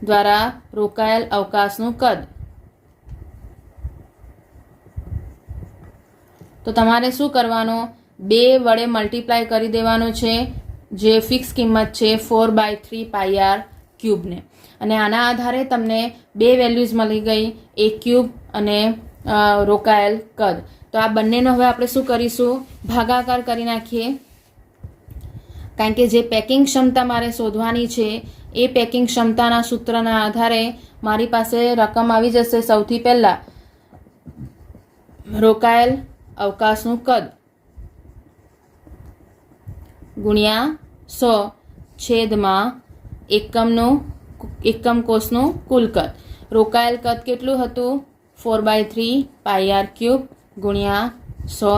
દ્વારા રોકાયેલ અવકાશનું કદ. તો તમારે શું કરવાનું? 2 વડે મલ્ટીપ્લાય કરી દેવાનું છે, જે ફિક્સ કિંમત છે 4/3πr³ ને. અને આના આધારે તમને 2 વેલ્યુઝ મળી ગઈ, A³ અને રોકાયેલ કદ. તો આ બંનેનો હવે આપણે શું કરીશું? ભાગાકાર કરી નાખીએ, કારણ કે જે પેકિંગ ક્ષમતા મારે શોધવાની છે એ પેકિંગ ક્ષમતાના સૂત્રના આધારે મારી પાસે રકમ આવી જશે. સૌથી પહેલા રોકાયેલ અવકાશનું કદ ગુણ્યા 100 એકમ કોષનું કુલ કદ. રોકાયેલ કદ કેટલું હતું? 4/3πr³ ગુણ્યા 100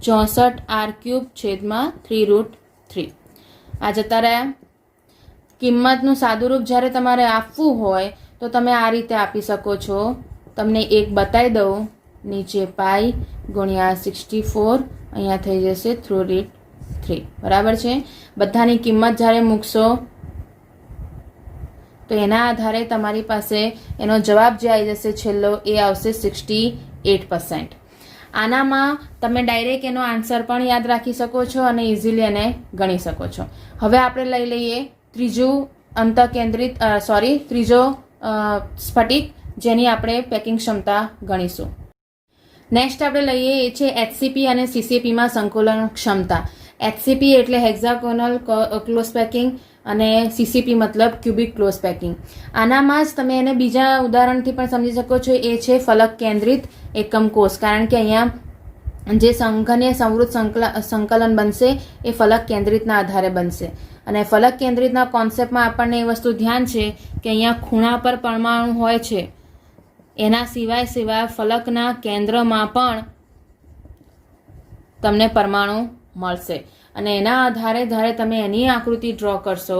64R³/3√3. આ જતા રહ્યા. કિંમતનું સાદુરૂપ જ્યારે તમારે આપવું હોય તો તમે આ રીતે આપી શકો છો. તમને એક બતાવી દઉં, નીચે પાઈ ગુણ્યા 64, અહીંયા થઈ જશે 3√3. બરાબર છે. બધાની કિંમત જ્યારે મૂકશો તો એના આધારે તમારી પાસે એનો જવાબ જે આવી જશે છેલ્લો એ આવશે 68%. આનામાં તમે ડાયરેક્ટ એનો આન્સર પણ યાદ રાખી શકો છો અને ઇઝીલી એને ગણી શકો છો. હવે આપણે લઈ લઈએ ત્રીજો સ્ફટિક, જેની આપણે પેકિંગ ક્ષમતા ગણીશું. નેક્સ્ટ આપણે લઈએ એ છે HCP અને CCPમાં સંકલન ક્ષમતા. HCP એટલે હેક્ઝાગોનલ ક્લોઝ પેકિંગ અને CCP મતલબ ક્યુબિક ક્લોઝ પેકિંગ. આનામાં જ તમે એને બીજા ઉદાહરણથી પણ સમજી શકો છો. એ છે ફલક કેન્દ્રિત એકમ કોષ, કારણ કે અહીંયા જે સંઘનીય સંવૃત સંકલન બનશે એ ફલક કેન્દ્રિતના આધારે બનશે. અને ફલક કેન્દ્રિતના કોન્સેપ્ટમાં આપણને એ વસ્તુ ધ્યાન છે કે અહીંયા ખૂણા પર પરમાણુ હોય છે. એના સિવાય ફલકના કેન્દ્રમાં પણ તમને પરમાણુ મળશે. અને એના આધારે જ્યારે તમે એની આકૃતિ ડ્રો કરશો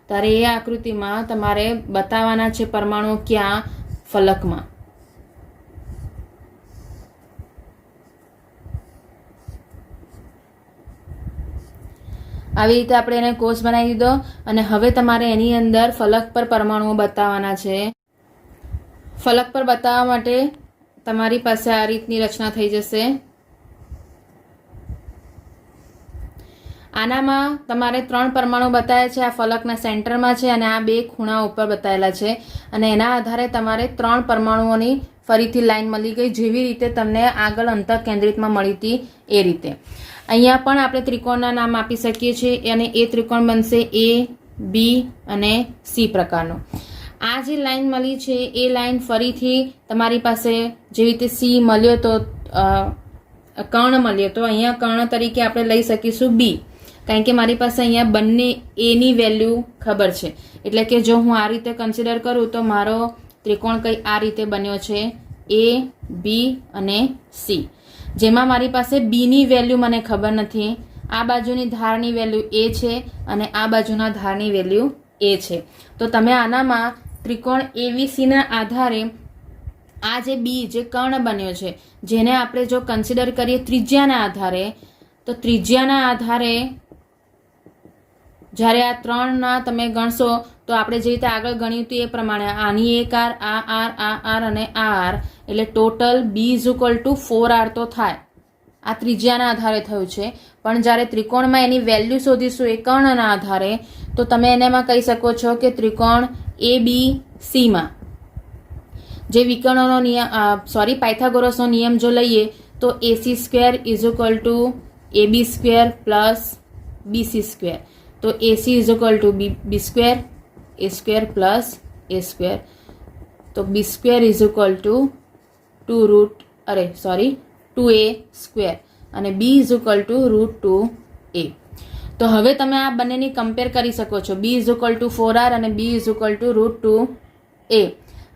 ત્યારે એ આકૃતિમાં તમારે બતાવવાના છે પરમાણુ ક્યાં, ફલકમાં. આવી રીતે આપણે એને કોષ બનાવી દીધો અને હવે તમારે એની અંદર ફલક પર પરમાણુઓ બતાવવાના છે. ફલક પર બતાવવા માટે તમારી પાસે આ રીતની રચના થઈ જશે. આનામાં તમારે 3 પરમાણુ બતાવ્યા છે. આ ફલકના સેન્ટરમાં છે અને આ 2 ખૂણા ઉપર બતાવેલા છે. અને એના આધારે તમારે 3 પરમાણુઓની ફરીથી લાઈન મળી ગઈ, જેવી રીતે તમને આગળ અંતઃકેન્દ્રિતમાં મળી હતી એ રીતે. અહીંયા પણ આપણે ત્રિકોણના નામ આપી શકીએ છીએ અને એ ત્રિકોણ બનશે A, B અને C પ્રકારનો. આ જે લાઈન મળી છે એ લાઈન ફરીથી તમારી પાસે જેવી રીતે C મળ્યો તો કર્ણ મળ્યો તો અહીંયા કર્ણ તરીકે આપણે લઈ શકીશું B, કારણ કે મારી પાસે અહીંયા બંને એની વેલ્યુ ખબર છે. એટલે કે જો હું આ રીતે કન્સિડર કરું તો મારો ત્રિકોણ કંઈ આ રીતે બન્યો છે A, B અને C, જેમાં મારી પાસે બીની વેલ્યુ મને ખબર નથી. આ બાજુની ધારની વેલ્યુ A છે અને આ બાજુના ધારની વેલ્યુ A છે. તો તમે આનામાં ત્રિકોણ ABCના આધારે આ જે બી જે કર્ણ બન્યો છે જેને આપણે જો કન્સિડર કરીએ ત્રિજ્યાના આધારે, તો ત્રિજ્યાના આધારે જ્યારે આ 3ના તમે ગણશો તો આપણે જે રીતે આગળ ગણ્યું હતું એ પ્રમાણે આની એક આર, આ આર અને આ આર, એટલે ટોટલ B = 4R તો થાય. આ ત્રિજ્યાના આધારે થયું છે. પણ જ્યારે ત્રિકોણમાં એની વેલ્યુ શોધીશું એ કર્ણના આધારે, તો તમે એનામાં કહી શકો છો કે ત્રિકોણ ABCમાં જે વિકર્ણોનો નિયમ પાયથાગોરસનો નિયમ જો લઈએ તો AC² = AB² + BC². તો AC = B², A² + A². તો B² = 2A² અને B = √2A. તો હવે તમે આ બંનેની કમ્પેર કરી શકો છો. B = 4R અને B = √2A.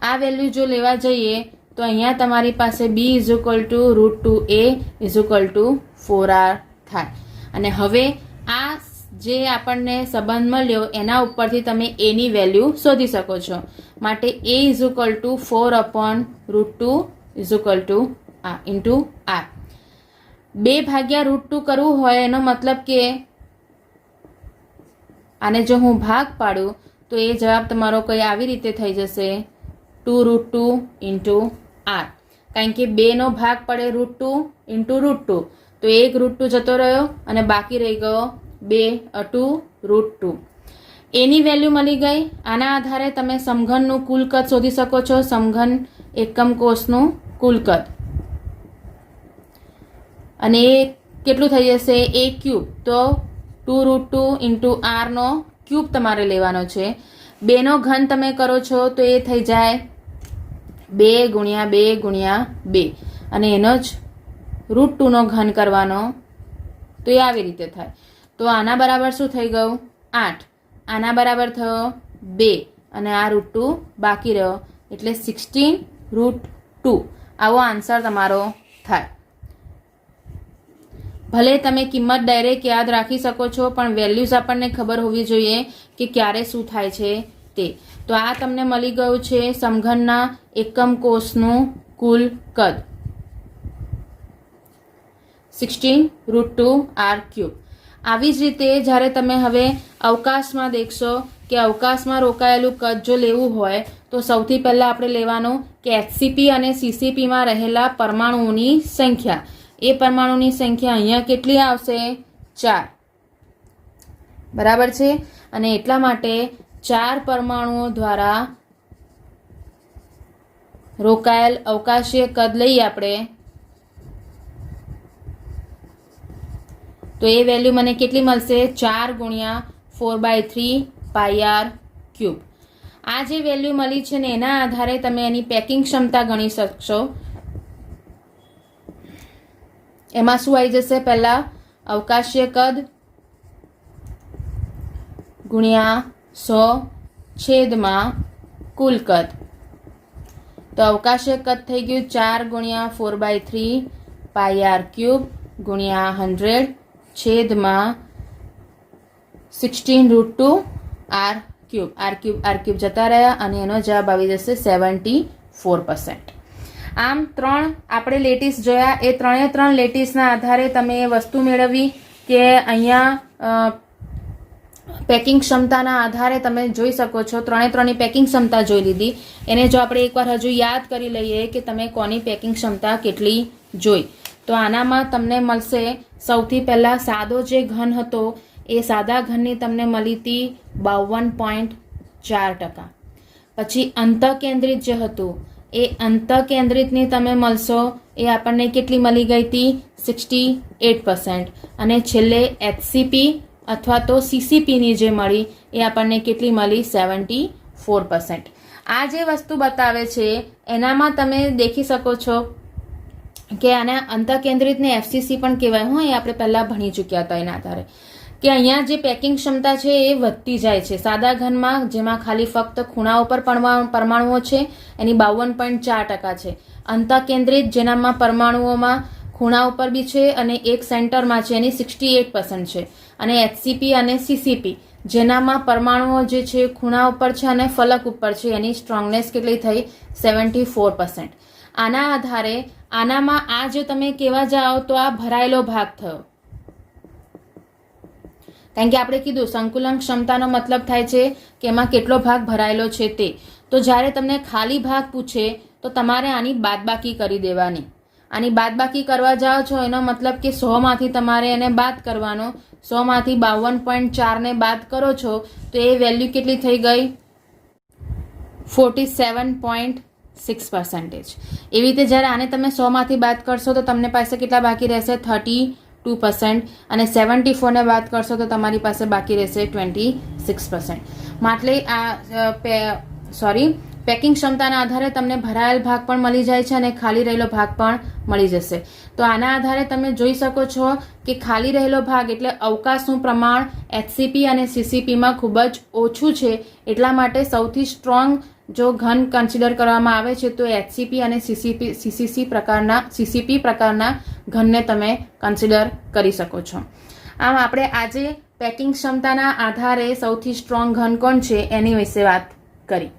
આ વેલ્યુ જો લેવા જઈએ તો અહીંયા તમારી પાસે B = √2A = 4R થાય. અને હવે આ જે આપણને સંબંધ મળ્યો એના ઉપરથી તમે A ની વેલ્યુ શોધી શકો છો. માટે A = 4/√2 × R. 2/√2 કરવું હોય એનો મતલબ કે આને જો હું ભાગ પાડું તો એ જવાબ તમારો કંઈ આવી રીતે થઈ જશે 2√2 × R. કારણ કે 2નો ભાગ પડે √2 × √2, તો એક √2 જતો રહ્યો અને બાકી રહી ગયો 2√2. એની વેલ્યુ મળી ગઈ. આના આધારે તમે સમઘનનું કુલ કદ શોધી શકો છો, સમઘન એકમ કોષનું કુલ કદ. અને એ કેટલું થઈ જશે A³. તો 2√2 × R નો ક્યુબ તમારે લેવાનો છે. 2નો ઘન તમે કરો છો તો એ થઈ જાય 2 × 2 × 2 અને એનો જ √2 નો ઘન કરવાનો, તો એ આવી રીતે થાય. તો આના બરાબર શું થઈ ગયું 8, આના બરાબર થયો 2 અને આ √2 બાકી રહ્યો એટલે 16√2. આવો આન્સર તમારો થાય. ભલે તમે કિંમત ડાયરેક્ટ યાદ રાખી શકો છો, પણ વેલ્યુઝ આપણને ખબર હોવી જોઈએ કે ક્યારે શું થાય છે તે. તો આ તમને મળી ગયું છે સમઘનના એકમ કોષનું કુલ કદ 16√2R³. આવી જ રીતે જ્યારે તમે હવે અવકાશમાં દેખશો કે અવકાશમાં રોકાયેલું કદ જો લેવું હોય તો સૌથી પહેલાં આપણે લેવાનું કે એચસીપી અને સીસીપીમાં રહેલા પરમાણુઓની સંખ્યા. એ પરમાણુની સંખ્યા અહીંયા કેટલી આવશે? 4. બરાબર છે. અને એટલા માટે 4 પરમાણુઓ દ્વારા રોકાયેલ અવકાશીય કદ લઈએ આપણે તો એ વેલ્યુ મને કેટલી મળશે? 4 ગુણ્યા 4/3 πr³. આ જે વેલ્યુ મળી છે ને એના આધારે તમે એની પેકિંગ ક્ષમતા ગણી શકશો. એમાં શું આવી જશે? પહેલા અવકાશીય કદ ગુણ્યા 100 છેદમાં કુલ કદ. તો અવકાશીય કદ થઈ ગયું 4 ગુણ્યા 4/3 πr³ ગુણ્યા 100 છેદમાં 16√2 r³ જતા રહ્યા અને એનો જવાબ આવી જશે 74%. આમ 3 આપણે લેટીસ જોયા. એ 3 લેટીસના આધારે તમે એ વસ્તુ મેળવી કે અહીંયા પેકિંગ ક્ષમતાના આધારે તમે જોઈ શકો છો. 3ની પેકિંગ ક્ષમતા જોઈ લીધી. એને જો આપણે એકવાર હજુ યાદ કરી લઈએ કે તમે કોની પેકિંગ ક્ષમતા કેટલી જોઈ તો આનામાં તમને મળશે સૌથી પહેલાં સાદો જે ઘન હતો એ સાદા ઘનની તમને મળી હતી 52.4%. પછી અંતઃકેન્દ્રિત જે હતું એ અંતઃકેન્દ્રિતની તમે મળશો એ આપણને કેટલી મળી ગઈ હતી? 68%. અને છેલ્લે એચસીપી અથવા તો સીસીપીની જે મળી એ આપણને કેટલી મળી? 74%. આ જે વસ્તુ બતાવે છે એનામાં તમે દેખી શકો છો કે આને અંતઃકેન્દ્રિતને એફસીસી પણ કહેવાય. એ આપણે પહેલાં ભણી ચૂક્યા હતા. એના આધારે કે અહીંયા જે પેકિંગ ક્ષમતા છે એ વધતી જાય છે. સાદા ઘનમાં જેમાં ખાલી ફક્ત ખૂણાઓ પર પરમાણુઓ છે એની 52.4% છે. અંતઃકેન્દ્રિત જેનામાં પરમાણુઓમાં ખૂણા ઉપર બી છે અને એક સેન્ટરમાં છે એની 68% છે. અને એચસીપી અને સીસીપી જેનામાં પરમાણુઓ જે છે ખૂણા ઉપર છે અને ફલક ઉપર છે એની સ્ટ્રોંગનેસ કેટલી થઈ? 74%. આના આધારે આનામાં આ જો તમે કહેવા જાઓ તો આ ભરાયેલો ભાગ થયો. કારણ કે આપણે કીધું સંકુલન ક્ષમતાનો મતલબ થાય છે કે એમાં કેટલો ભાગ ભરાયેલો છે તે. તો જ્યારે તમને ખાલી ભાગ પૂછે તો તમારે આની બાદબાકી કરી દેવાની. આની બાદબાકી કરવા જાઓ છો એનો મતલબ કે 100માંથી તમારે એને બાદ કરવાનો. 100માંથી 52.4 ને બાદ કરો છો તો એ વેલ્યુ કેટલી થઈ ગઈ? 47.6%. એવી રીતે જ્યારે આને તમે 100માંથી બાદ કરશો તો તમને પાસે કેટલા બાકી રહેશે? 32%. અને 74 ને બાદ કરશો તો તમારી પાસે બાકી રહેશે 26%. એટલે પેકિંગ ક્ષમતાના આધારે તમને ભરાયેલ ભાગ પણ મળી જાય છે અને ખાલી રહેલો ભાગ પણ મળી જશે. તો આના આધારે તમે જોઈ શકો છો કે ખાલી રહેલો ભાગ એટલે અવકાશનું પ્રમાણ એચસીપી અને સીસીપીમાં ખૂબ જ ઓછું છે. એટલા માટે સૌથી સ્ટ્રોંગ જો ઘન કન્સિડર કરવામાં આવે છે તો એચસીપી અને સીસીપી પ્રકારના ઘનને તમે કન્સિડર કરી શકો છો. આમ આપણે આજે પેકિંગ ક્ષમતાના આધારે સૌથી સ્ટ્રોંગ ઘન કોણ છે એની વિશે વાત કરી.